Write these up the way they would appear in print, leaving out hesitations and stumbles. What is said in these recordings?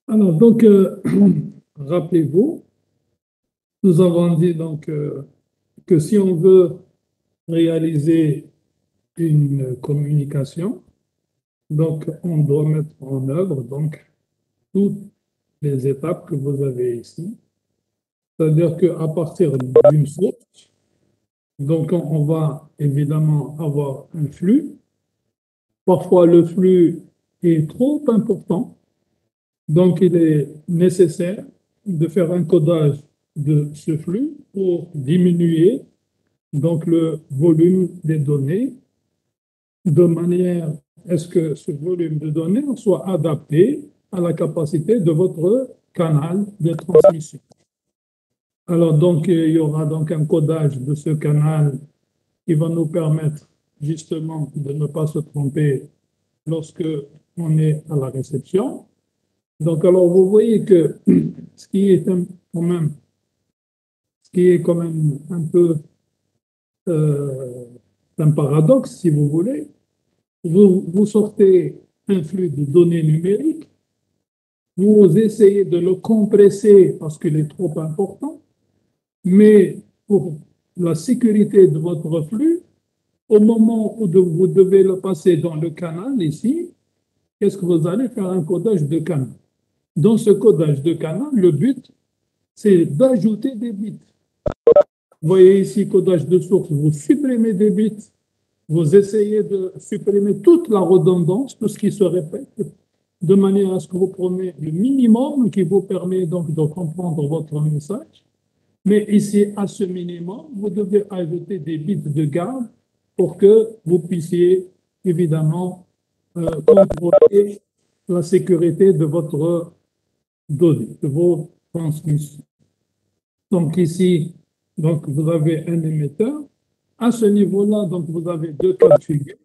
Alors, donc, rappelez-vous, nous avons dit donc que si on veut réaliser une communication, donc on doit mettre en œuvre donc toutes les étapes que vous avez ici. C'est-à-dire qu'à partir d'une source, donc on va évidemment avoir un flux. Parfois, le flux est trop important, donc il est nécessaire de faire un codage de ce flux pour diminuer donc le volume des données de manière à ce que ce volume de données soit adapté à la capacité de votre canal de transmission. Alors donc il y aura donc un codage de ce canal qui va nous permettre justement de ne pas se tromper lorsque on est à la réception. Donc alors vous voyez que ce qui est quand même, ce qui est quand même un peu euh, un paradoxe, si vous voulez, vous sortez un flux de données numériques, vous essayez de le compresser parce qu'il est trop important, mais pour la sécurité de votre flux, au moment où vous devez le passer dans le canal ici, qu'est-ce que vous allez faire? Un codage de canal. Dans ce codage de canal, le but, c'est d'ajouter des bits. Vous voyez ici, codage de source, vous supprimez des bits, vous essayez de supprimer toute la redondance, tout ce qui se répète, de manière à ce que vous preniez le minimum qui vous permet donc de comprendre votre message. Mais ici, à ce minimum, vous devez ajouter des bits de garde pour que vous puissiez évidemment contrôler la sécurité de votre donnée, de vos transmissions. Donc ici, donc vous avez un émetteur. À ce niveau-là, donc vous avez deux cas de figure.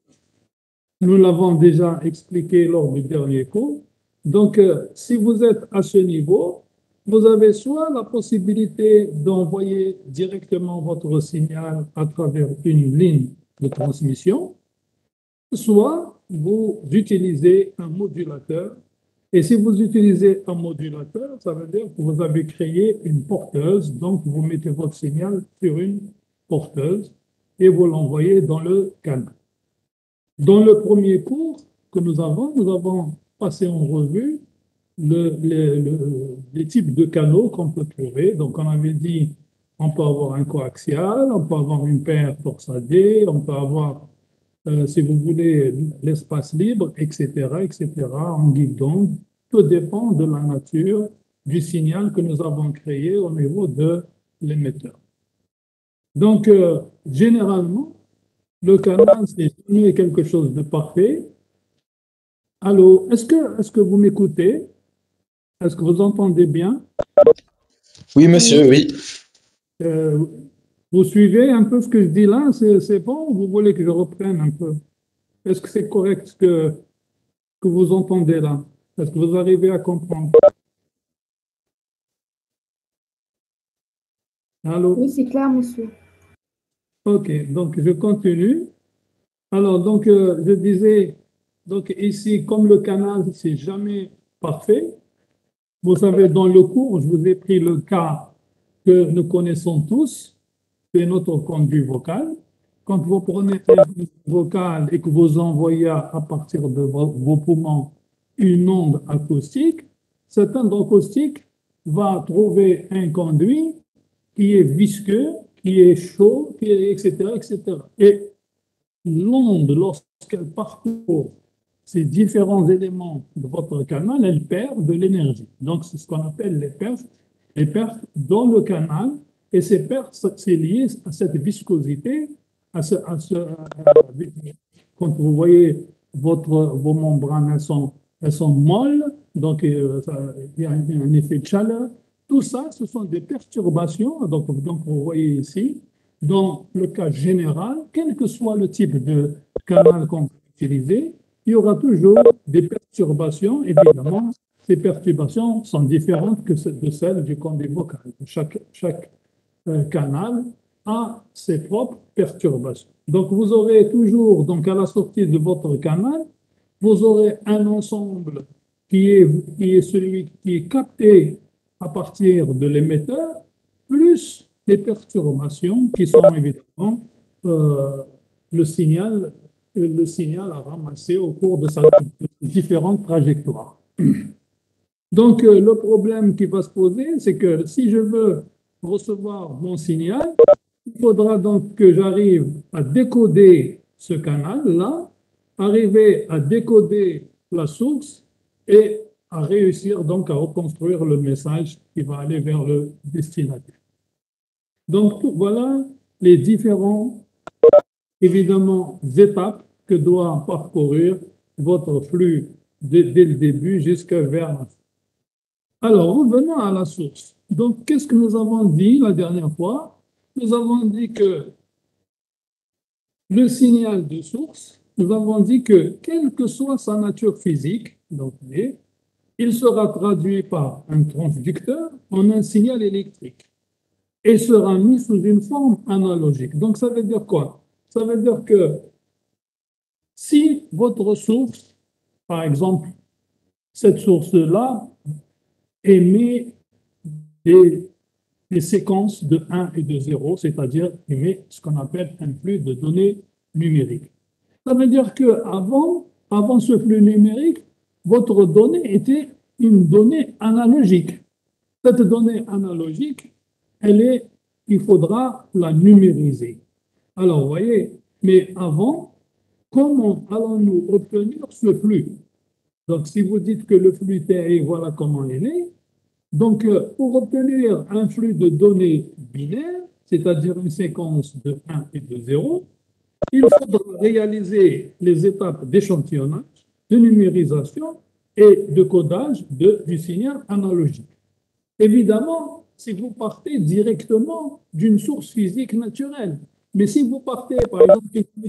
Nous l'avons déjà expliqué lors du dernier cours. Donc, si vous êtes à ce niveau, vous avez soit la possibilité d'envoyer directement votre signal à travers une ligne de transmission, soit vous utilisez un modulateur. Et si vous utilisez un modulateur, ça veut dire que vous avez créé une porteuse. Donc, vous mettez votre signal sur une porteuse et vous l'envoyez dans le canal. Dans le premier cours que nous avons passé en revue les types de canaux qu'on peut trouver. Donc, on avait dit, on peut avoir un coaxial, on peut avoir une paire torsadée, on peut avoir, si vous voulez, l'espace libre, etc., etc., en guidon. Tout dépend de la nature du signal que nous avons créé au niveau de l'émetteur. Donc, généralement, le canal, c'est jamais quelque chose de parfait. Allô, est-ce que vous m'écoutez? Est-ce que vous entendez bien? Oui, monsieur, oui. Euh, vous suivez un peu ce que je dis là? C'est bon ou vous voulez que je reprenne un peu? Est-ce que c'est correct que vous entendez là? Est-ce que vous arrivez à comprendre? Allô? Oui, c'est clair, monsieur. Ok, donc je continue. Alors, donc, je disais, donc ici, comme le canal, c'est jamais parfait, vous savez, dans le cours, je vous ai pris le cas que nous connaissons tous, c'est notre conduit vocal. Quand vous prenez un conduit vocal et que vous envoyez à partir de vos poumons une onde acoustique, cette onde acoustique va trouver un conduit qui est visqueux, qui est chaud, etc., etc. Et l'onde, lorsqu'elle parcourt ces différents éléments de votre canal, elle perd de l'énergie. Donc, c'est ce qu'on appelle les pertes dans le canal. Et ces pertes, c'est lié à cette viscosité, quand vous voyez vos membranes, elles sont molles, donc il y a un effet de chaleur. Tout ça, ce sont des perturbations. Donc vous voyez ici, dans le cas général, quel que soit le type de canal qu'on va utiliser, il y aura toujours des perturbations. Évidemment, ces perturbations sont différentes de celles du conduit vocal. Chaque canal a ses propres perturbations. Donc, vous aurez toujours, donc à la sortie de votre canal, vous aurez un ensemble qui est celui qui est capté à partir de l'émetteur, plus les perturbations qui sont évidemment euh, le signal, le signal à ramasser au cours de sa différentes trajectoires. Donc, le problème qui va se poser, c'est que si je veux recevoir mon signal, il faudra donc que j'arrive à décoder ce canal-là, arriver à décoder la source et à réussir donc à reconstruire le message qui va aller vers le destinataire. Donc, voilà les différentes, évidemment, étapes que doit parcourir votre flux dès le début jusqu'à vers la fin. Alors, revenons à la source. Donc, qu'est-ce que nous avons dit la dernière fois? Nous avons dit que le signal de source, nous avons dit que quelle que soit sa nature physique, donc, il sera traduit par un transducteur en un signal électrique et sera mis sous une forme analogique. Donc, ça veut dire quoi? Ça veut dire que si votre source, par exemple, cette source-là, émet des séquences de 1 et de 0, c'est-à-dire émet ce qu'on appelle un flux de données numériques. Ça veut dire qu'avant ce flux numérique, votre donnée était une donnée analogique. Cette donnée analogique, il faudra la numériser. Alors, vous voyez, mais avant, comment allons-nous obtenir ce flux? Donc, si vous dites que le flux TI, voilà comment il est. Donc, pour obtenir un flux de données binaires, c'est-à-dire une séquence de 1 et de 0, il faudra réaliser les étapes d'échantillonnage, de numérisation et de codage du signal analogique. Évidemment, si vous partez directement d'une source physique naturelle, mais si vous partez, par exemple,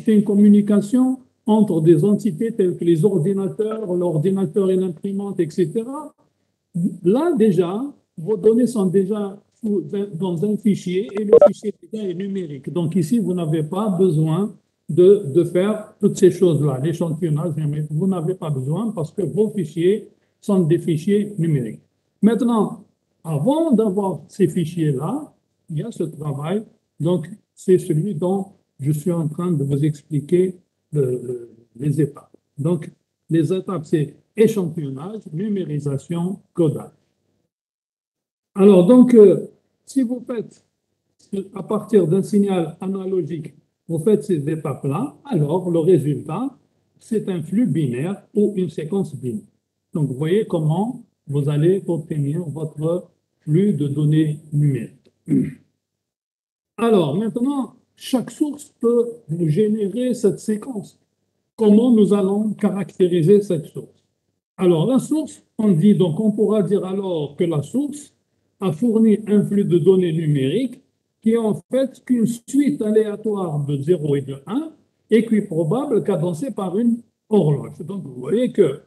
une communication entre des entités telles que les ordinateurs, l'ordinateur et l'imprimante, etc., là déjà, vos données sont déjà dans un fichier et le fichier est numérique. Donc ici, vous n'avez pas besoin de faire toutes ces choses-là, l'échantillonnage, vous n'avez pas besoin parce que vos fichiers sont des fichiers numériques. Maintenant, avant d'avoir ces fichiers-là, il y a ce travail. Donc, c'est celui dont je suis en train de vous expliquer les étapes. Donc, les étapes, c'est échantillonnage, numérisation, codage. Alors, donc, si vous faites, à partir d'un signal analogique, vous faites ces étapes-là, alors le résultat, c'est un flux binaire ou une séquence binaire. Donc, vous voyez comment vous allez obtenir votre flux de données numériques. Alors, maintenant, chaque source peut vous générer cette séquence. Comment nous allons caractériser cette source? Alors, la source, on dit donc, on pourra dire alors que la source a fourni un flux de données numériques qui est en fait qu'une suite aléatoire de 0 et de 1, équiprobable, cadencée par une horloge. Donc, vous voyez que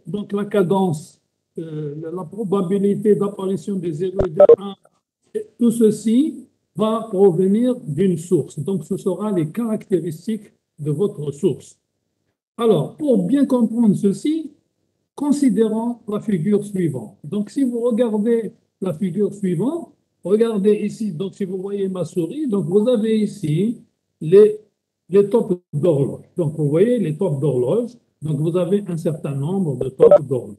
donc, la cadence, la probabilité d'apparition des 0 et de 1, tout ceci va provenir d'une source. Donc, ce sera les caractéristiques de votre source. Alors, pour bien comprendre ceci, considérons la figure suivante. Donc, si vous regardez la figure suivante, regardez ici, donc si vous voyez ma souris, donc vous avez ici les tops d'horloge. Donc, vous voyez les tops d'horloge. Donc, vous avez un certain nombre de tops d'horloge.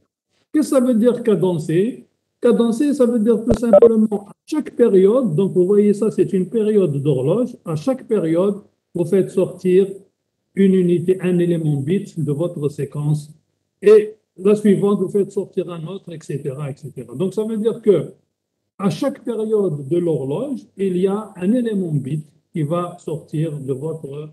Qu'est-ce que ça veut dire cadencer? Cadencer, ça veut dire tout simplement à chaque période, donc vous voyez ça, c'est une période d'horloge. À chaque période, vous faites sortir une unité, un élément bit de votre séquence et la suivante, vous faites sortir un autre, etc., etc. Donc, ça veut dire que à chaque période de l'horloge, il y a un élément bit qui va sortir de votre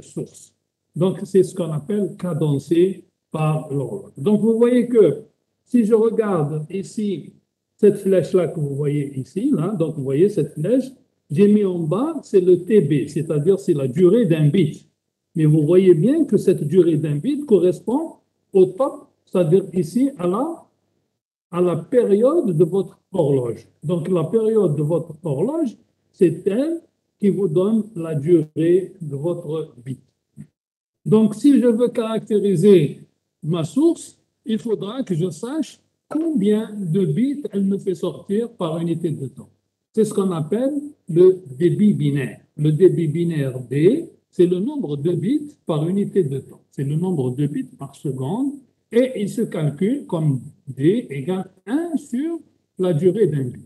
source. Donc, c'est ce qu'on appelle cadencé par l'horloge. Donc, vous voyez que si je regarde ici, cette flèche-là que vous voyez ici, là, donc vous voyez cette flèche, j'ai mis en bas, c'est le TB, c'est-à-dire c'est la durée d'un bit. Mais vous voyez bien que cette durée d'un bit correspond au top, c'est-à-dire ici à la période de votre horloge. Donc la période de votre horloge, c'est elle qui vous donne la durée de votre bit. Donc si je veux caractériser ma source, il faudra que je sache combien de bits elle me fait sortir par unité de temps. C'est ce qu'on appelle le débit binaire. Le débit binaire D, c'est le nombre de bits par unité de temps. C'est le nombre de bits par seconde et il se calcule comme D égale 1 sur la durée d'un bit.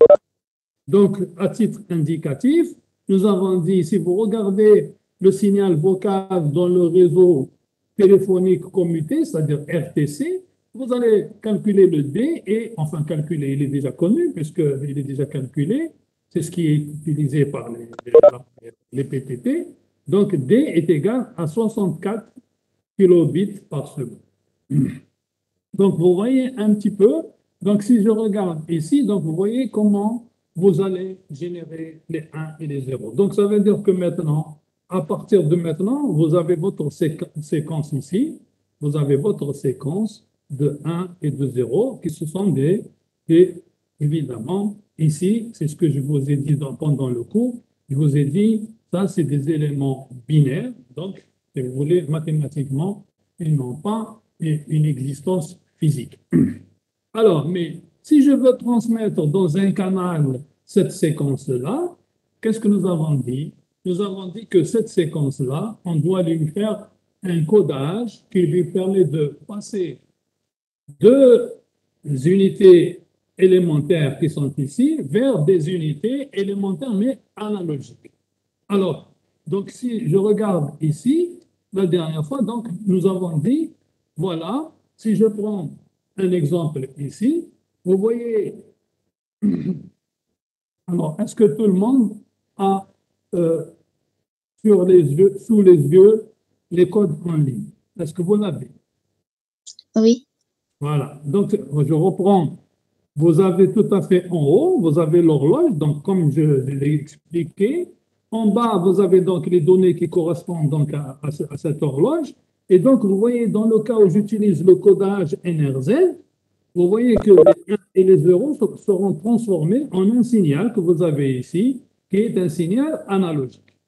Donc, à titre indicatif, nous avons dit, si vous regardez le signal vocal dans le réseau téléphonique commuté, c'est-à-dire RTC, vous allez calculer le D et, enfin calculer, il est déjà connu puisqu'il est déjà calculé, c'est ce qui est utilisé par les PTT. Donc, D est égal à 64 kilobits par seconde. Donc, vous voyez un petit peu, donc si je regarde ici, donc vous voyez comment vous allez générer les 1 et les 0. Donc, ça veut dire que maintenant, à partir de maintenant, vous avez votre séquence ici, vous avez votre séquence de 1 et de 0, qui se sont évidemment, ici, c'est ce que je vous ai dit pendant le cours, je vous ai dit, ça, c'est des éléments binaires, donc, si vous voulez, mathématiquement, ils n'ont pas une existence physique. Alors, mais si je veux transmettre dans un canal cette séquence-là, qu'est-ce que nous avons dit? Nous avons dit que cette séquence-là, on doit lui faire un codage qui lui permet de passer deux unités élémentaires qui sont ici vers des unités élémentaires mais analogiques. Alors, donc si je regarde ici, la dernière fois, donc nous avons dit, voilà, si je prends un exemple ici, vous voyez, alors est-ce que tout le monde a sous les yeux les codes en ligne? Est-ce que vous l'avez? Oui. Voilà, donc je reprends. Vous avez tout à fait en haut, vous avez l'horloge, donc comme je l'ai expliqué. En bas, vous avez donc les données qui correspondent donc à cette horloge. Et donc, vous voyez, dans le cas où j'utilise le codage NRZ, vous voyez que les 1 et les 0 seront transformés en un signal que vous avez ici, qui est un signal analogique.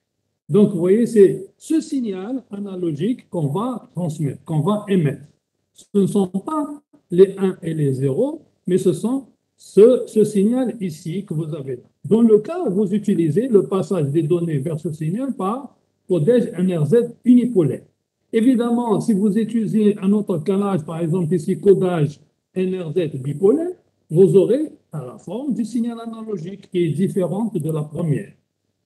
Donc, vous voyez, c'est ce signal analogique qu'on va transmettre, qu'on va émettre. Ce ne sont pas les 1 et les 0, mais ce sont ce signal ici que vous avez. Dans le cas où vous utilisez le passage des données vers ce signal par codage NRZ unipolaire. Évidemment, si vous utilisez un autre canal, par exemple ici codage NRZ bipolaire, vous aurez à la forme du signal analogique qui est différente de la première.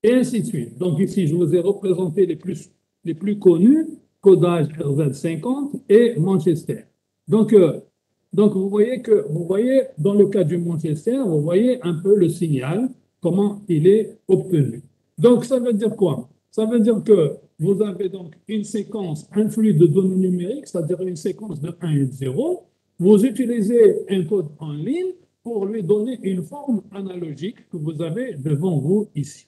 Et ainsi de suite. Donc ici, je vous ai représenté les plus connus, codage RZ50 et Manchester. Donc vous voyez dans le cas du Manchester, vous voyez un peu le signal, comment il est obtenu. Donc ça veut dire quoi? Ça veut dire que vous avez donc une séquence, un flux de données numériques, c'est-à-dire une séquence de 1 et de 0. Vous utilisez un code en ligne pour lui donner une forme analogique que vous avez devant vous ici.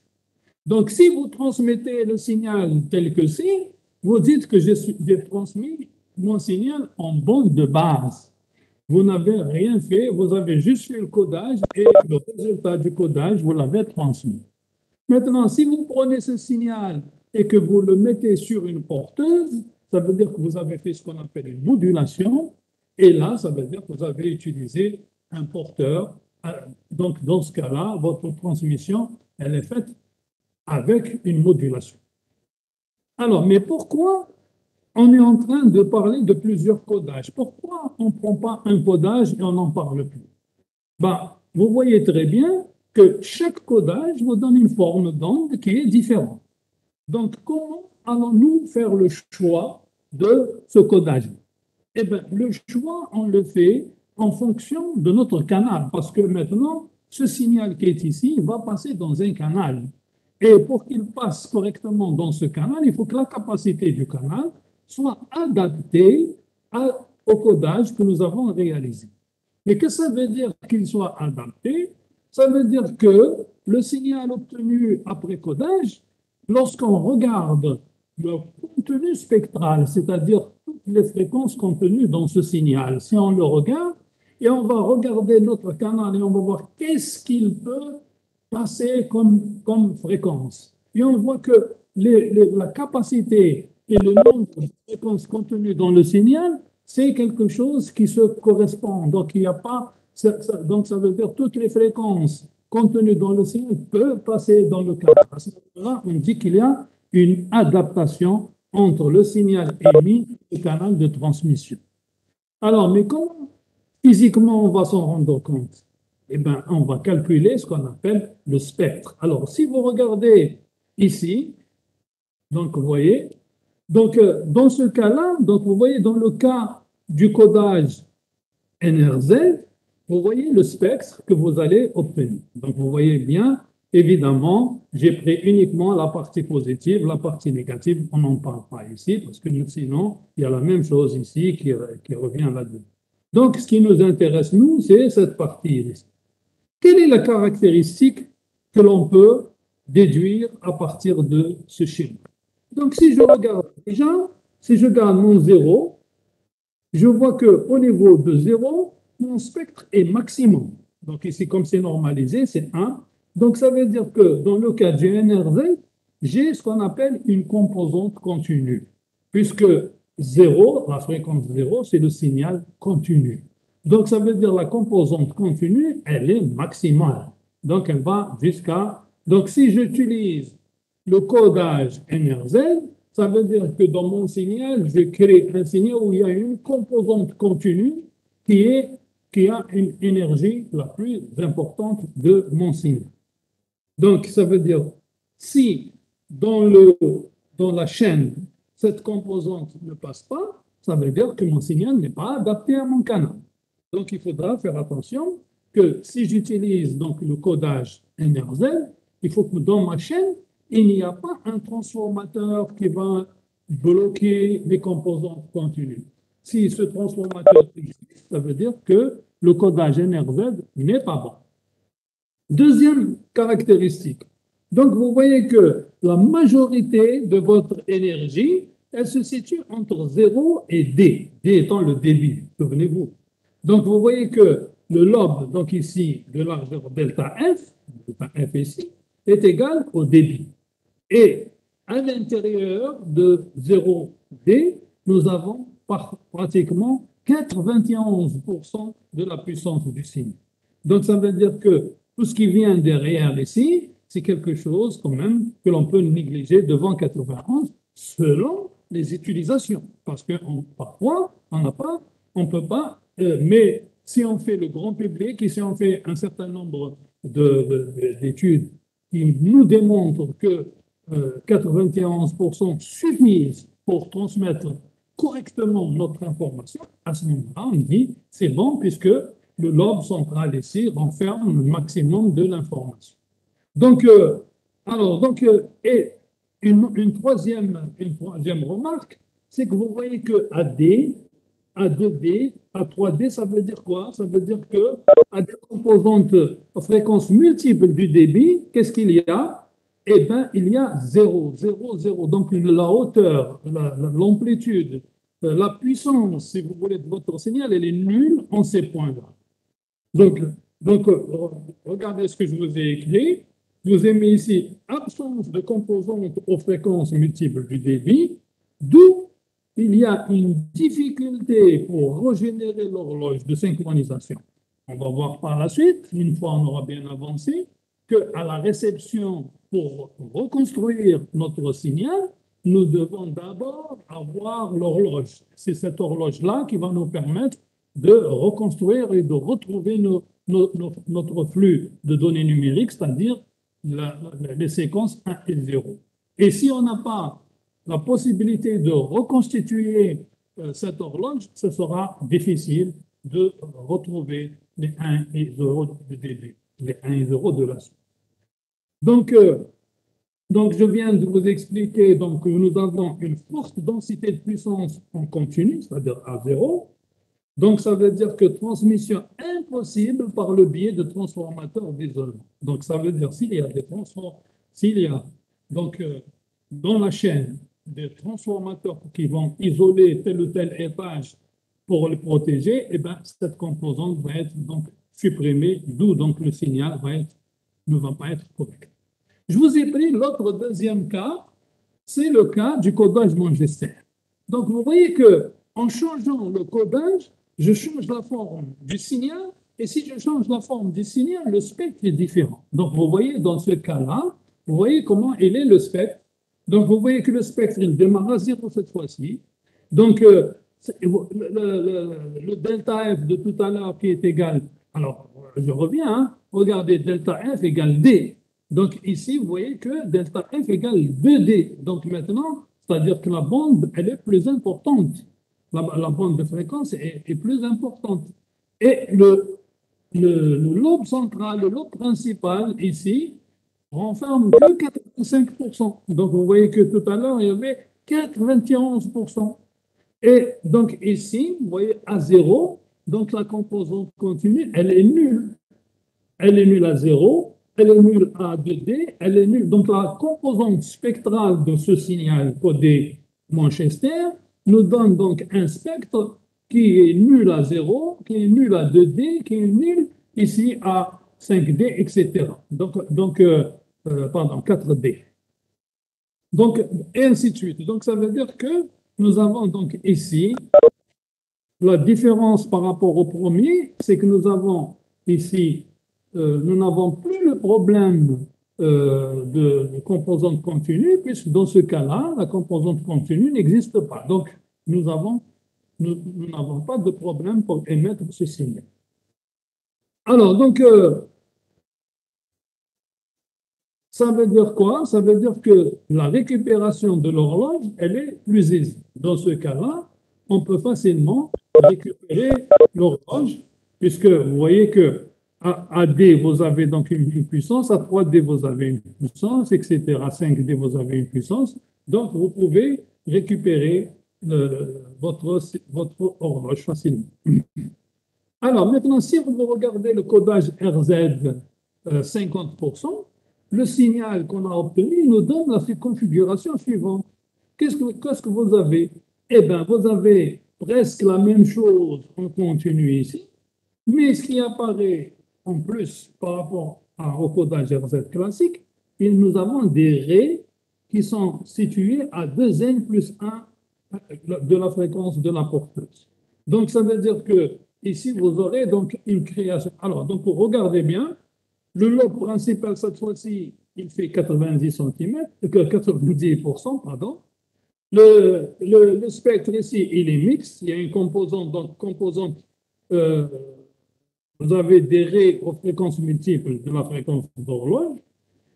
Donc, si vous transmettez le signal tel que c'est, vous dites que j'ai transmis mon signal en bande de base. Vous n'avez rien fait, vous avez juste fait le codage et le résultat du codage, vous l'avez transmis. Maintenant, si vous prenez ce signal et que vous le mettez sur une porteuse, ça veut dire que vous avez fait ce qu'on appelle une modulation. Et là, ça veut dire que vous avez utilisé un porteur. Donc, dans ce cas-là, votre transmission, elle est faite avec une modulation. Alors, mais pourquoi on est en train de parler de plusieurs codages? Pourquoi on ne prend pas un codage et on n'en parle plus? Vous voyez très bien que chaque codage vous donne une forme d'onde qui est différente. Donc, comment allons-nous faire le choix de ce codage? Eh bien, le choix, on le fait en fonction de notre canal, parce que maintenant, ce signal qui est ici va passer dans un canal. Et pour qu'il passe correctement dans ce canal, il faut que la capacité du canal soit adaptée au codage que nous avons réalisé. Mais que ça veut dire qu'il soit adapté? Ça veut dire que le signal obtenu après codage, lorsqu'on regarde le contenu spectral, c'est-à-dire toutes les fréquences contenues dans ce signal, si on le regarde, et on va regarder notre canal et on va voir qu'est-ce qu'il peut passer comme fréquence. Et on voit que la capacité et le nombre de fréquences contenues dans le signal, c'est quelque chose qui se correspond. Donc, il n'y a pas, donc ça veut dire que toutes les fréquences contenues dans le signal peuvent passer dans le canal. À ce moment-là, on dit qu'il y a une adaptation entre le signal émis et le canal de transmission. Alors, mais comment physiquement on va s'en rendre compte? Eh bien, on va calculer ce qu'on appelle le spectre. Alors, si vous regardez ici, donc vous voyez, donc dans ce cas-là, donc vous voyez dans le cas du codage NRZ, vous voyez le spectre que vous allez obtenir. Donc vous voyez bien, évidemment, j'ai pris uniquement la partie positive, la partie négative, on n'en parle pas ici, parce que sinon, il y a la même chose ici qui revient là-dedans. Donc, ce qui nous intéresse, nous, c'est cette partie ici. Quelle est la caractéristique que l'on peut déduire à partir de ce schéma? Donc, si je regarde déjà, si je garde mon 0, je vois qu'au niveau de 0, mon spectre est maximum. Donc, ici, comme c'est normalisé, c'est 1. Donc, ça veut dire que dans le cas du NRZ, j'ai ce qu'on appelle une composante continue, puisque 0, la fréquence 0, c'est le signal continu. Donc, ça veut dire la composante continue, elle est maximale. Donc, elle va jusqu'à... Donc, si j'utilise le codage NRZ, ça veut dire que dans mon signal, je crée un signal où il y a une composante continue qui a une énergie la plus importante de mon signal. Donc, ça veut dire, si dans la chaîne, cette composante ne passe pas, ça veut dire que mon signal n'est pas adapté à mon canal. Donc, il faudra faire attention que si j'utilise donc le codage NRZ, il faut que dans ma chaîne, il n'y a pas un transformateur qui va bloquer les composantes continues. Si ce transformateur existe, ça veut dire que le codage NRZ n'est pas bon. Deuxième caractéristique. Donc, vous voyez que la majorité de votre énergie, elle se situe entre 0 et D, D étant le débit, souvenez-vous. Donc, vous voyez que le lobe, donc ici, de largeur delta F ici, est égal au débit. Et à l'intérieur de 0D, nous avons pratiquement 91% de la puissance du signe. Donc, ça veut dire que tout ce qui vient derrière ici, c'est quelque chose quand même que l'on peut négliger devant 91 selon les utilisations. Parce que parfois, on ne peut pas, mais si on fait le grand public et si on fait un certain nombre d'études qui nous démontrent que 91% suffisent pour transmettre correctement notre information, à ce moment-là, on dit c'est bon puisque le lobe central ici renferme le maximum de l'information. Donc, et une troisième remarque, c'est que vous voyez que AD, A2D, A3D, ça veut dire quoi? Ça veut dire que à des composantes à fréquence multiple du débit, qu'est-ce qu'il y a? Eh bien, il y a 0, 0, 0. Donc, la hauteur, l'amplitude, la puissance, si vous voulez, de votre signal, elle est nulle en ces points-là. Donc, regardez ce que je vous ai écrit. Je vous ai mis ici absence de composantes aux fréquences multiples du débit, d'où il y a une difficulté pour régénérer l'horloge de synchronisation. On va voir par la suite, une fois on aura bien avancé, qu'à la réception, pour reconstruire notre signal, nous devons d'abord avoir l'horloge. C'est cette horloge-là qui va nous permettre de reconstruire et de retrouver notre flux de données numériques, c'est-à-dire les séquences 1 et 0. Et si on n'a pas la possibilité de reconstituer cette horloge, ce sera difficile de retrouver les 1 et 0 du début, les 1 et 0 de la suite. Donc, je viens de vous expliquer donc, que nous avons une forte densité de puissance en continu, c'est-à-dire à 0, Donc, ça veut dire que transmission impossible par le biais de transformateurs d'isolement. Donc, ça veut dire s'il y a des transformateurs, s'il y a donc dans la chaîne des transformateurs qui vont isoler tel ou tel étage pour le protéger, eh bien, cette composante va être donc supprimée, d'où donc le signal ne va pas être correct. Je vous ai pris l'autre deuxième cas, c'est le cas du codage Manchester. Donc, vous voyez que en changeant le codage, je change la forme du signal, et si je change la forme du signal, le spectre est différent. Donc, vous voyez dans ce cas-là, vous voyez comment il est le spectre. Donc, vous voyez que le spectre, il démarre à 0 cette fois-ci. Donc, le delta F de tout à l'heure qui est égal, alors je reviens, hein, regardez, delta F égale D. Donc, ici, vous voyez que delta F égale 2D. Donc, maintenant, c'est-à-dire que la bande, elle est plus importante. La bande de fréquence est plus importante. Et le lobe central, le lobe principal, ici, renferme que 85%. Donc, vous voyez que tout à l'heure, il y avait 91%. Et donc, ici, vous voyez, à 0, donc la composante continue, elle est nulle. Elle est nulle à 0, elle est nulle à 2D, elle est nulle. Donc, la composante spectrale de ce signal codé Manchester nous donne donc un spectre qui est nul à 0, qui est nul à 2D, qui est nul ici à 5D, etc. Pardon, 4D. Donc, et ainsi de suite. Donc, ça veut dire que nous avons donc ici la différence par rapport au premier, c'est que nous avons ici, nous n'avons plus le problème de composante continue, puisque dans ce cas-là, la composante continue n'existe pas. Donc, nous n'avons pas de problème pour émettre ce signal. Alors, donc, ça veut dire quoi? Ça veut dire que la récupération de l'horloge, elle est plus aisée. Dans ce cas-là, on peut facilement récupérer l'horloge, puisque vous voyez que à D, vous avez donc une puissance, à 3D, vous avez une puissance, etc. À 5D, vous avez une puissance. Donc, vous pouvez récupérer votre horloge facilement. Alors, maintenant, si vous regardez le codage RZ 50%, le signal qu'on a obtenu nous donne la configuration suivante. Qu'est-ce que vous avez? Eh bien, vous avez presque la même chose en continu ici, mais ce qui apparaît en plus par rapport au codage RZ classique, nous avons des raies qui sont situées à 2n plus 1 de la fréquence de la porteuse. Donc, ça veut dire que ici, vous aurez donc une création. Alors, donc, regardez bien, le lobe principal, cette fois-ci, il fait 90 cm, 90%, pardon. Le spectre ici, il est mixte. Il y a une composante, donc composante, vous avez des raies aux fréquences multiples de la fréquence d'horloge,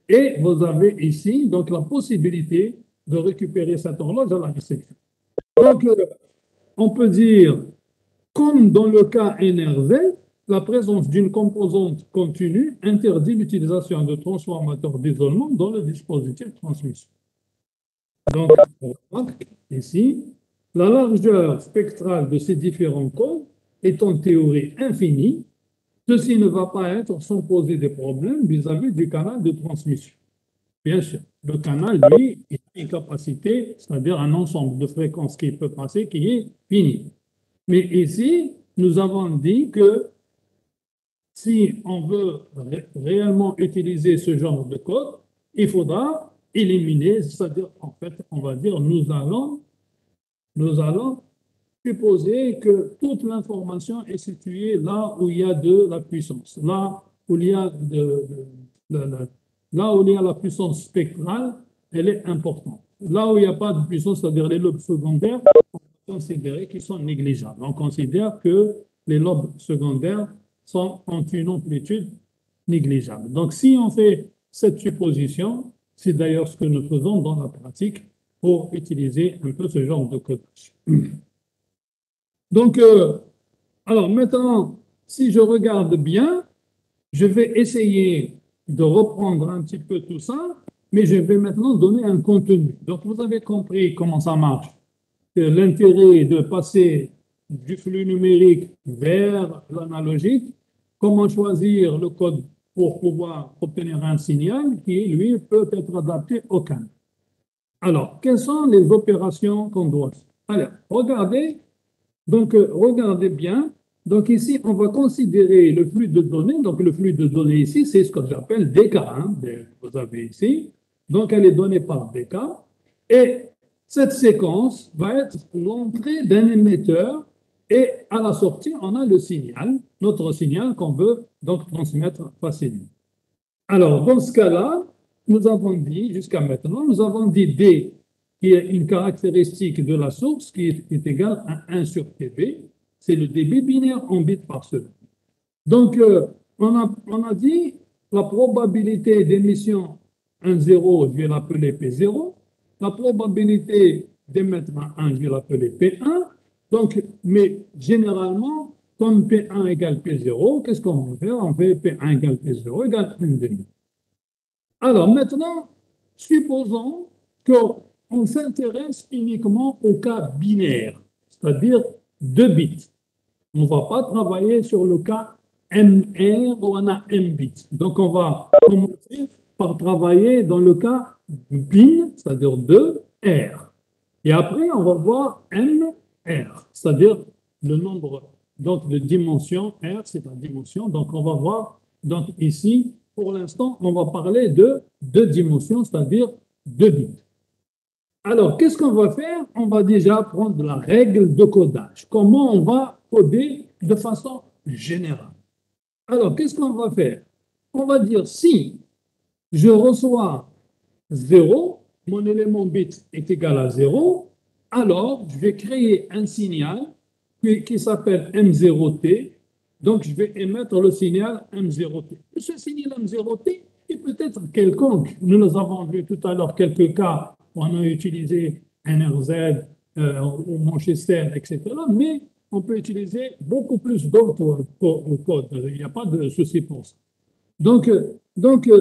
et vous avez ici, donc, la possibilité de récupérer cette horloge à la réception. Donc, on peut dire, comme dans le cas NRZ, la présence d'une composante continue interdit l'utilisation de transformateurs d'isolement dans le dispositif de transmission. Donc, on remarque ici, la largeur spectrale de ces différents codes est en théorie infinie. Ceci ne va pas être sans poser des problèmes vis-à-vis du canal de transmission. Bien sûr, le canal, lui, il a une capacité, c'est-à-dire un ensemble de fréquences qui peut passer, qui est fini. Mais ici, nous avons dit que si on veut réellement utiliser ce genre de code, il faudra éliminer, c'est-à-dire, en fait, on va dire, nous allons supposer que toute l'information est située là où il y a de la puissance, là où il y a là où il y a la puissance spectrale, elle est importante. Là où il n'y a pas de puissance, c'est-à-dire les lobes secondaires, on peut considérer qu'ils sont négligeables. On considère que les lobes secondaires sont en une amplitude négligeable. Donc, si on fait cette supposition, c'est d'ailleurs ce que nous faisons dans la pratique pour utiliser un peu ce genre de codage. Donc, alors maintenant, si je regarde bien, je vais essayer de reprendre un petit peu tout ça, mais je vais maintenant donner un contenu. Donc, vous avez compris comment ça marche. L'intérêt de passer du flux numérique vers l'analogique, comment choisir le code pour pouvoir obtenir un signal qui, lui, peut être adapté au CAN. Alors, quelles sont les opérations qu'on doit faire? Alors, regardez, donc regardez bien. Donc ici, on va considérer le flux de données. Donc le flux de données ici, c'est ce que j'appelle DK, hein, vous avez ici. Donc elle est donnée par DK. Et cette séquence va être l'entrée d'un émetteur et à la sortie, on a le signal, notre signal qu'on veut donc transmettre facilement. Alors, dans ce cas-là, nous avons dit, jusqu'à maintenant, nous avons dit D, qui est une caractéristique de la source qui est égale à 1 sur TB. C'est le débit binaire en bits par seconde. Donc, on a dit la probabilité d'émission 1,0, je vais l'appeler P0. La probabilité d'émettre un 1, je vais l'appeler P1. Donc, mais généralement, comme P1 égale P0, qu'est-ce qu'on va faire? On fait P1 égale P0 égale 1,5. Alors maintenant, supposons qu'on s'intéresse uniquement au cas binaire, c'est-à-dire 2 bits. On ne va pas travailler sur le cas MR où on a M bits. Donc on va commencer par travailler dans le cas bin, c'est-à-dire 2R. Et après, on va voir MR, c'est-à-dire le nombre donc, de dimensions. R, c'est la dimension. Donc on va voir, donc ici, pour l'instant, on va parler de 2 dimensions, c'est-à-dire 2 bits. Alors, qu'est-ce qu'on va faire? On va déjà prendre la règle de codage. Comment on va coder de façon générale? Alors, qu'est-ce qu'on va faire? On va dire si je reçois 0, mon élément bit est égal à 0, alors je vais créer un signal qui s'appelle M0T. Donc, je vais émettre le signal M0T. Ce signal M0T est peut-être quelconque. Nous avons vu tout à l'heure quelques cas où on a utilisé NRZ ou Manchester, etc. Mais on peut utiliser beaucoup plus d'autres codes. Il n'y a pas de souci pour ça. Donc,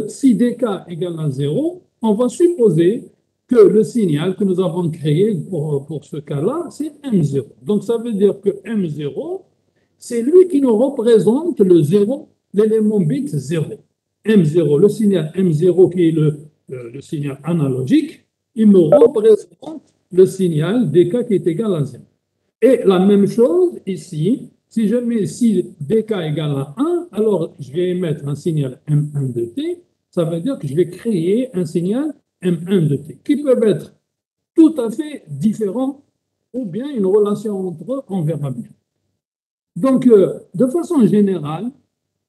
si dk égale à 0, on va supposer que le signal que nous avons créé pour ce cas-là, c'est M0. Donc, ça veut dire que M0, c'est lui qui nous représente le 0, l'élément bit 0. M0, le signal M0 qui est le signal analogique, il me représente le signal dk qui est égal à 0. Et la même chose ici, si je mets si dk égale à 1, alors je vais émettre un signal M1 de t, ça veut dire que je vais créer un signal M1 de t, qui peuvent être tout à fait différents ou bien une relation entre eux, on verra bien. Donc, de façon générale,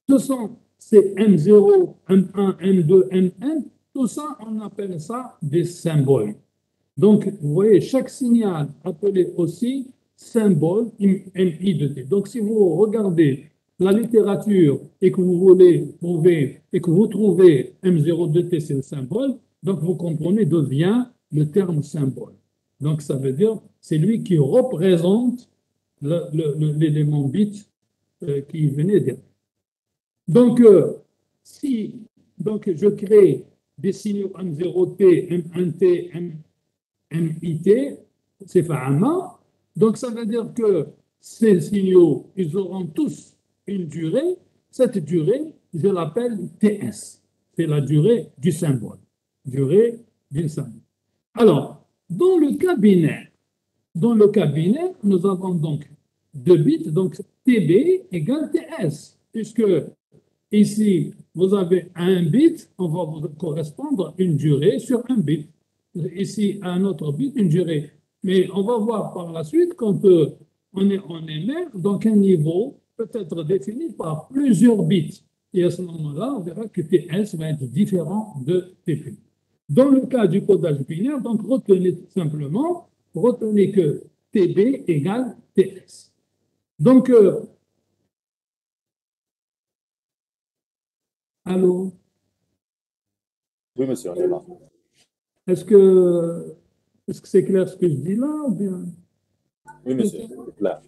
ce sont ces M0, M1, M2, M1, tout ça, on appelle ça des symboles. Donc, vous voyez, chaque signal appelé aussi symbole MI de T. Donc, si vous regardez la littérature et que vous voulez trouver et que vous trouvez M0 de T, c'est le symbole, donc vous comprenez d'où vient le terme symbole. Donc, ça veut dire c'est lui qui représente l'élément bit qui venait derrière. Donc, si donc, je crée des signaux M0T, M1T, MIT, c'est FAMA. Donc, ça veut dire que ces signaux, ils auront tous une durée. Cette durée, je l'appelle TS. C'est la durée du symbole. Durée du symbole. Alors, dans le cas binaire, nous avons donc 2 bits, donc TB égale TS, puisque ici, vous avez un bit, on va vous correspondre une durée sur un bit. Ici, un autre bit, une durée. Mais on va voir par la suite qu'on émet, donc un niveau peut être défini par plusieurs bits. Et à ce moment-là, on verra que TS va être différent de TP. Dans le cas du codage binaire, donc retenez que TB égale TS. Donc, allô? Oui, monsieur, on est là. Est-ce que c'est clair ce que je dis là ou bien? Oui, monsieur, c'est clair.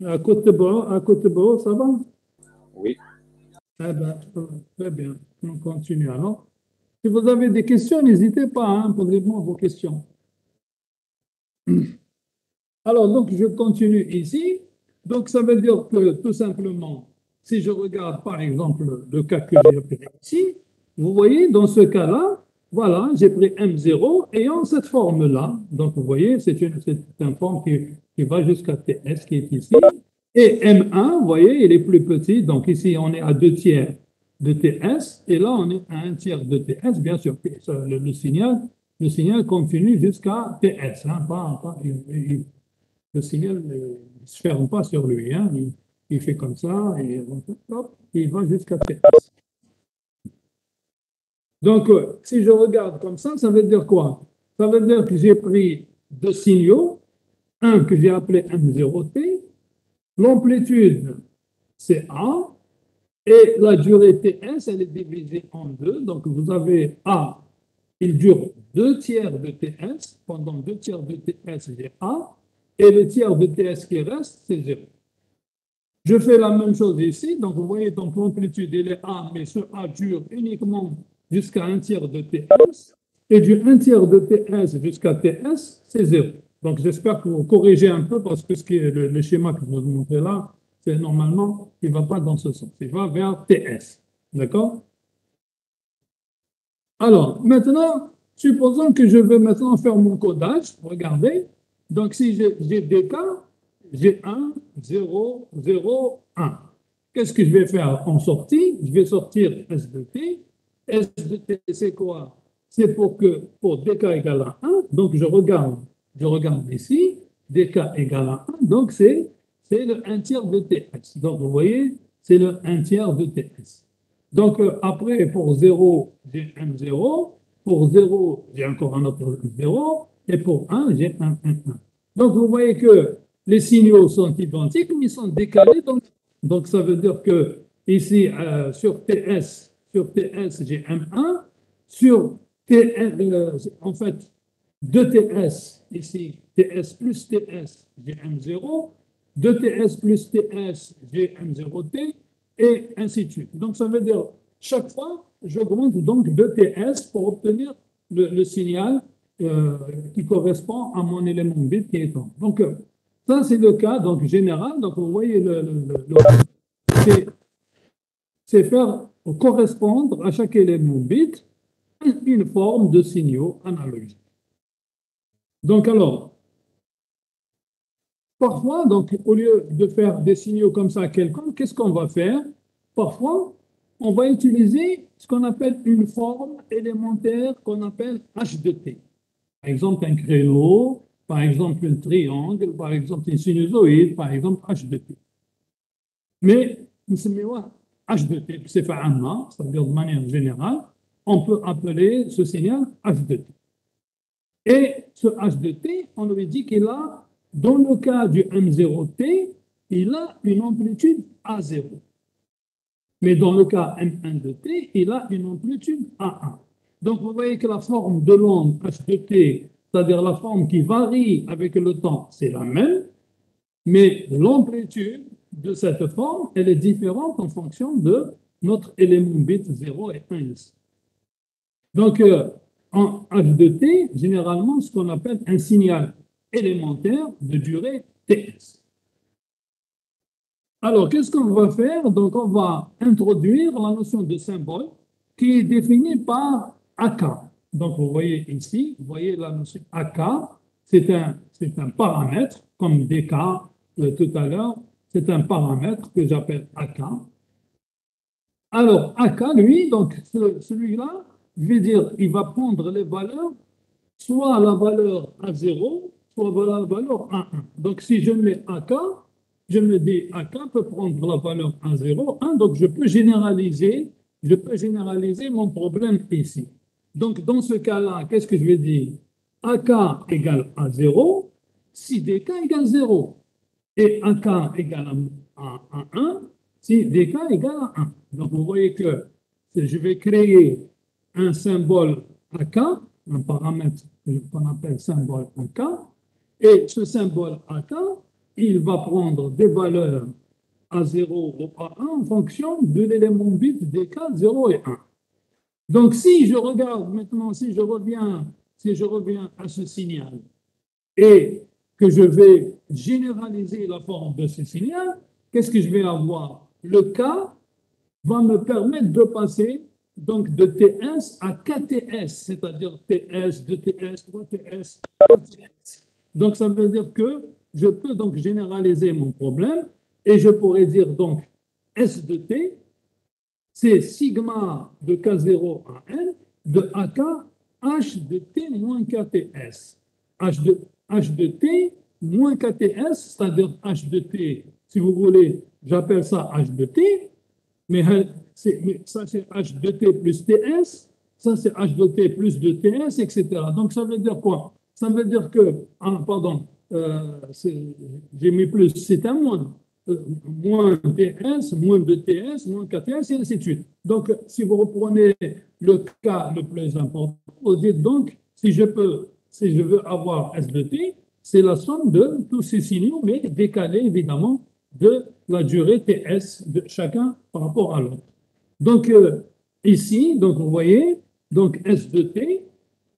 À Côte-de-Bois, ça va? Oui. Eh bien, très bien. On continue alors. Si vous avez des questions, n'hésitez pas, hein, posez-moi vos questions. Alors, donc, je continue ici. Donc, ça veut dire que tout simplement, si je regarde par exemple le cas que j'ai pris ici, vous voyez, dans ce cas-là, voilà, j'ai pris M0 ayant cette forme-là. Donc, vous voyez, c'est une forme qui va jusqu'à TS qui est ici. Et M1, vous voyez, il est plus petit. Donc, ici, on est à 2 tiers de TS. Et là, on est à 1 tiers de TS. Bien sûr, le signal continue jusqu'à TS. Hein, le signal ne se ferme pas sur lui. Hein, il fait comme ça et hop, il va jusqu'à TS. Donc, si je regarde comme ça veut dire quoi? Ça veut dire que j'ai pris deux signaux, un que j'ai appelé M0T, l'amplitude c'est A, et la durée TS, elle est divisée en deux. Donc, vous avez A, il dure 2 tiers de TS. Pendant 2 tiers de TS, j'ai A, et le tiers de TS qui reste, c'est 0. Je fais la même chose ici. Donc, vous voyez, donc l'amplitude, elle est A, mais ce A dure uniquement jusqu'à 1 tiers de TS. Et du 1 tiers de TS jusqu'à TS, c'est 0. Donc, j'espère que vous corrigez un peu parce que le schéma que je vous montre là, c'est normalement, il ne va pas dans ce sens. Il va vers TS. D'accord? Alors, maintenant, supposons que je veux maintenant faire mon codage. Regardez. Donc, si j'ai des cas, j'ai 1, 0, 0, 1. Qu'est-ce que je vais faire en sortie? Je vais sortir S de T. S de T, c'est quoi? C'est pour dk égale à 1. Donc, je regarde ici. dk égale à 1. Donc, c'est le 1 tiers de TS. Donc, vous voyez, c'est le 1 tiers de TS. Donc, après, pour 0, j'ai un 0. Pour 0, j'ai encore un autre 0. Et pour 1, j'ai un 1. Donc, vous voyez que les signaux sont identiques, mais ils sont décalés. Donc ça veut dire que ici, sur TS, j'ai M1. Sur TS, en fait, 2TS, ici, TS plus TS, j'ai M0. 2TS plus TS, j'ai M0T, et ainsi de suite. Donc, ça veut dire, chaque fois, j'augmente donc 2TS pour obtenir le signal qui correspond à mon élément bit qui est en. Donc, ça, c'est le cas donc, général. Donc, vous voyez, c'est faire correspondre à chaque élément bit une forme de signaux analogiques. Donc, alors, parfois, donc, au lieu de faire des signaux comme ça quelconques, qu'est-ce qu'on va faire? Parfois, on va utiliser ce qu'on appelle une forme élémentaire qu'on appelle H de T. Par exemple, un créneau, par exemple, un triangle, par exemple, une sinusoïde, par exemple, H de T. Mais, H de T, c'est fa'amma, c'est-à-dire de manière générale, on peut appeler ce signal H de T. Et ce H de T, on lui dit qu'il a, dans le cas du M0T, il a une amplitude A0. Mais dans le cas M1 de T, il a une amplitude A1. Donc, vous voyez que la forme de l'onde H de T, c'est-à-dire la forme qui varie avec le temps, c'est la même, mais l'amplitude de cette forme, elle est différente en fonction de notre élément bit 0 et 1 ici. Donc, en H de T, généralement, ce qu'on appelle un signal élémentaire de durée TS. Alors, qu'est-ce qu'on va faire? Donc, on va introduire la notion de symbole qui est définie par AK. Donc, vous voyez ici, vous voyez la notion AK, c'est un paramètre, comme DK tout à l'heure, c'est un paramètre que j'appelle AK. Alors, AK, lui, donc celui-là, je vais dire, il va prendre les valeurs, soit la valeur A0, soit la valeur A1. Donc, si je mets AK, je me dis AK peut prendre la valeur A0, 1, donc je peux généraliser mon problème ici. Donc, dans ce cas-là, qu'est-ce que je vais dire? AK égale A0, si DK égale 0. Et AK égale à 1, si DK égale à 1. Donc, vous voyez que je vais créer un symbole AK, un paramètre qu'on appelle symbole AK, et ce symbole AK, il va prendre des valeurs A0 ou A1 en fonction de l'élément bit DK 0 et 1. Donc, si je regarde maintenant, si je reviens à ce signal et que je vais généraliser la forme de ce signal, qu'est-ce que je vais avoir? Le K va me permettre de passer donc de TS à KTS, c'est-à-dire TS, 2TS, 3TS, 4TS. Donc, ça veut dire que je peux donc généraliser mon problème et je pourrais dire donc S de T, c'est sigma de K0 à N de AK H de T moins KTS. H de T moins KTS, c'est-à-dire H de T, si vous voulez, j'appelle ça H de T, mais ça c'est H de T plus TS, ça c'est H de T plus de TS, etc. Donc ça veut dire quoi? Ça veut dire que, pardon, j'ai mis plus, c'est un moins. Moins TS, moins de TS, moins KTS, et ainsi de suite. Donc, si vous reprenez le cas le plus important, vous dites donc, si je veux avoir S de T, c'est la somme de tous ces signaux, mais décalés évidemment de la durée TS de chacun par rapport à l'autre. Donc, ici, donc vous voyez, donc S de T,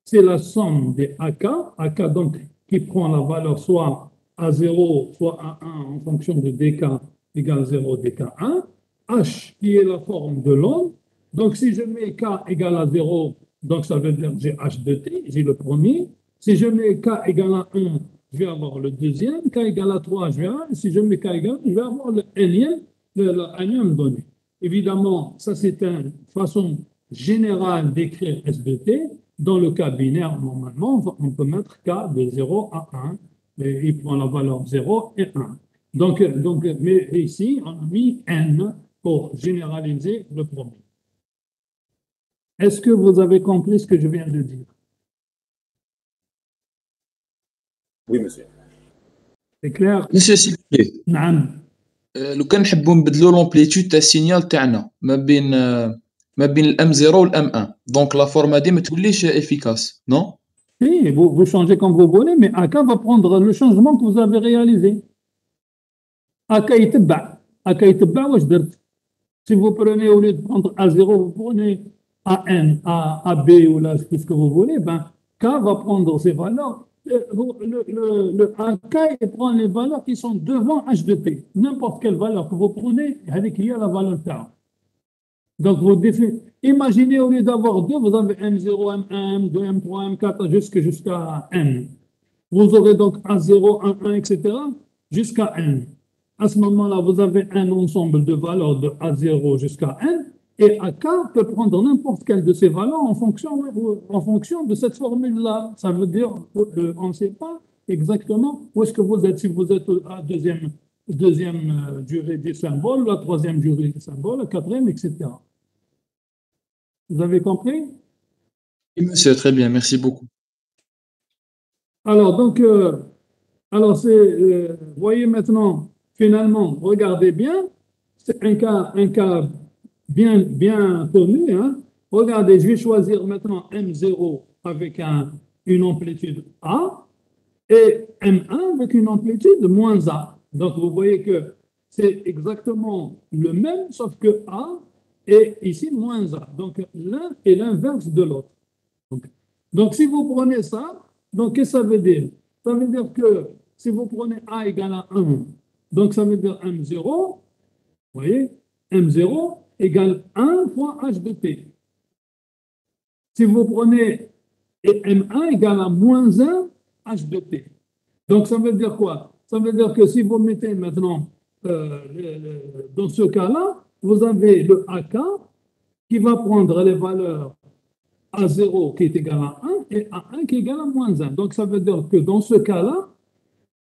c'est la somme des AK donc qui prend la valeur soit A0, soit A1 en fonction de dk égale 0, dk1, H qui est la forme de l'onde. Donc, si je mets K égale à 0, donc ça veut dire que j'ai H de T, j'ai le premier. Si je mets K égale à 1, je vais avoir le deuxième. K égale à 3, je vais avoir. Si je mets K égale à 1, je vais avoir le énième donné. Évidemment, ça c'est une façon générale d'écrire S de T. Dans le cas binaire, normalement, on peut mettre K de 0 à 1. Et il prend la valeur 0 et 1. Donc, mais ici, on a mis N pour généraliser le problème. Est-ce que vous avez compris ce que je viens de dire? Oui, monsieur. C'est clair? Monsieur, s'il vous plaît, نعم. لو كان نحبوا نبدلوا لومبليتود تاع السينيال تاعنا ما بين الام 0 والام 1 دونك لا فورم هذه ما توليش افيكاس نو Oui, vous changez comme vous voulez, mais AK va prendre le changement que vous avez réalisé. AK يتبع واش درت. Si vous prenez, au lieu de prendre A0, vous prenez AN, AB ou là, ce que vous voulez, ben, K va prendre ces valeurs. Le AK, il prend les valeurs qui sont devant H de T. N'importe quelle valeur que vous prenez, avec liée à la valeur K. Donc, imaginez, au lieu d'avoir 2, vous avez M0, M1, M2, M3, M4, jusqu'à N. Vous aurez donc A0, A1, etc., jusqu'à N. À ce moment-là, vous avez un ensemble de valeurs de A0 jusqu'à N, et AK peut prendre n'importe quelle de ces valeurs en fonction de cette formule-là. Ça veut dire qu'on ne sait pas exactement où est-ce que vous êtes, si vous êtes à deuxième durée du symbole, la troisième durée du symbole, la quatrième, etc. Vous avez compris? Oui, monsieur, très bien, merci beaucoup. Alors, donc, vous voyez maintenant, finalement, regardez bien, c'est un cas bien connu. Hein. Regardez, je vais choisir maintenant M0 avec une amplitude A et M1 avec une amplitude moins A. Donc, vous voyez que c'est exactement le même, sauf que A est ici moins A. Donc, l'un est l'inverse de l'autre. Donc, si vous prenez ça, donc qu'est-ce que ça veut dire? Ça veut dire que si vous prenez A égale à 1, donc ça veut dire M0, vous voyez, M0 égale 1 fois H de T. Si vous prenez M1 égale à moins 1 H de T. Donc, ça veut dire quoi? Ça veut dire que si vous mettez maintenant, dans ce cas-là, vous avez le AK qui va prendre les valeurs A0 qui est égal à 1 et A1 qui est égal à moins 1. Donc, ça veut dire que dans ce cas-là,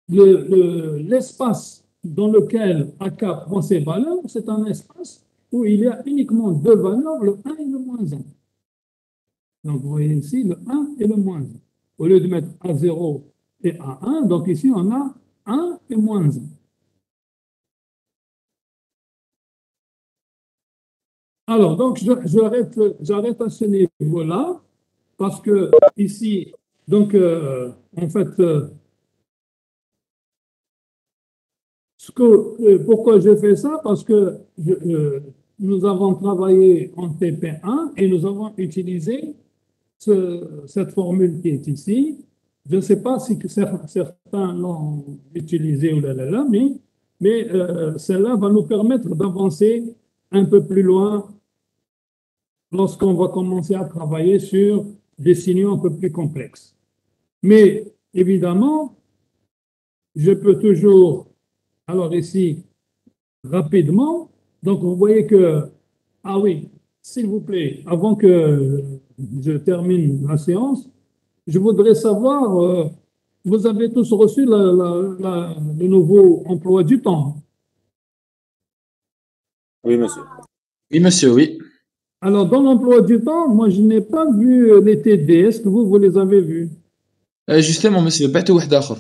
l'espace dans lequel AK prend ses valeurs, c'est un espace où il y a uniquement deux valeurs, le 1 et le moins 1. Donc, vous voyez ici le 1 et le moins 1. Au lieu de mettre A0 et A1, donc ici, on a 1 et moins 1. Alors, donc, j'arrête à ce niveau-là, parce que ici, donc, en fait, pourquoi je fais ça? Parce que nous avons travaillé en TP1 et nous avons utilisé cette formule qui est ici, je ne sais pas si certains l'ont utilisé ou là, mais celle-là va nous permettre d'avancer un peu plus loin lorsqu'on va commencer à travailler sur des signaux un peu plus complexes. Mais évidemment, je peux toujours, alors ici, rapidement, donc vous voyez que, ah oui, s'il vous plaît, avant que je termine la séance, je voudrais savoir, vous avez tous reçu le nouveau emploi du temps. Oui, monsieur. Oui, monsieur, oui. Alors, dans l'emploi du temps, moi, je n'ai pas vu les TD. Est-ce que vous les avez vus? Justement, monsieur, بعت واحد آخر.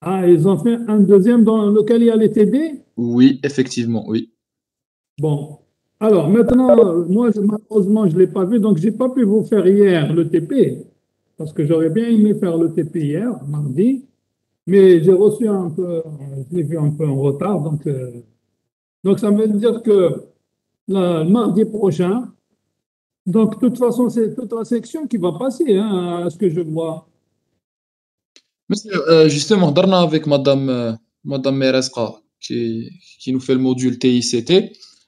Ah, ils ont fait un deuxième dans lequel il y a les TD? Oui, effectivement, oui. Bon. Alors, maintenant, moi, malheureusement, je ne l'ai pas vu, donc je n'ai pas pu vous faire hier le TP, parce que j'aurais bien aimé faire le TP hier, mardi, mais j'ai reçu un peu, je l'ai vu un peu en retard, donc ça veut dire que le mardi prochain, donc de toute façon, c'est toute la section qui va passer, hein, à ce que je vois. Monsieur, justement, هضرنا avec madame Meresqa qui nous fait le module TICT.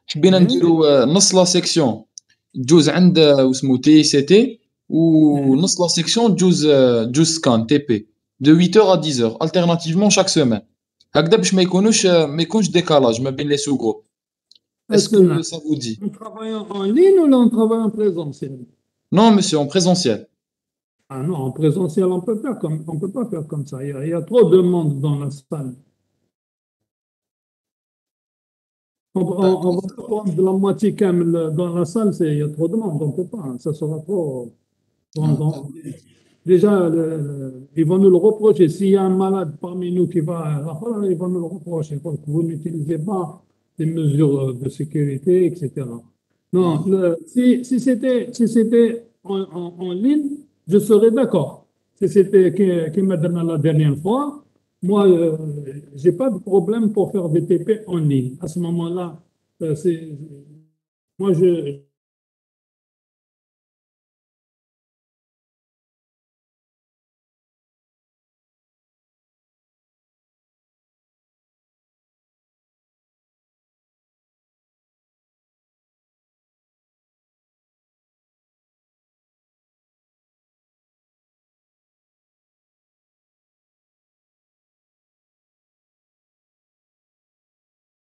حبينا Oui. نديرو نص لا سيكسيون تجوز عند واسمو TICT ونص لا سيكسيون تجوز سكان TP de 8h à 10h alternativement chaque semaine. هكذا باش ما يكونش décalage ما بين les sous-groupes. Est-ce Est-ce que que ça vous dit? on travaille en ligne ou là, on travaille en présentiel? Non, monsieur, en présentiel. Ah non, en présentiel, on peut pas faire comme ça. Il y a trop de monde dans la salle. On va pas prendre de la moitié kamel dans la salle, il y a trop de monde, on ne peut pas, ça sera trop. Déjà, ils vont nous le reprocher. S'il y a un malade parmi nous qui va à la salle, ils vont nous le reprocher. Donc, vous n'utilisez pas des mesures de sécurité, etc. Non, si c'était en ligne, je serais d'accord. Si c'était qui m'a donné la dernière fois, moi, je n'ai pas de problème pour faire des TP en ligne. À ce moment-là, moi,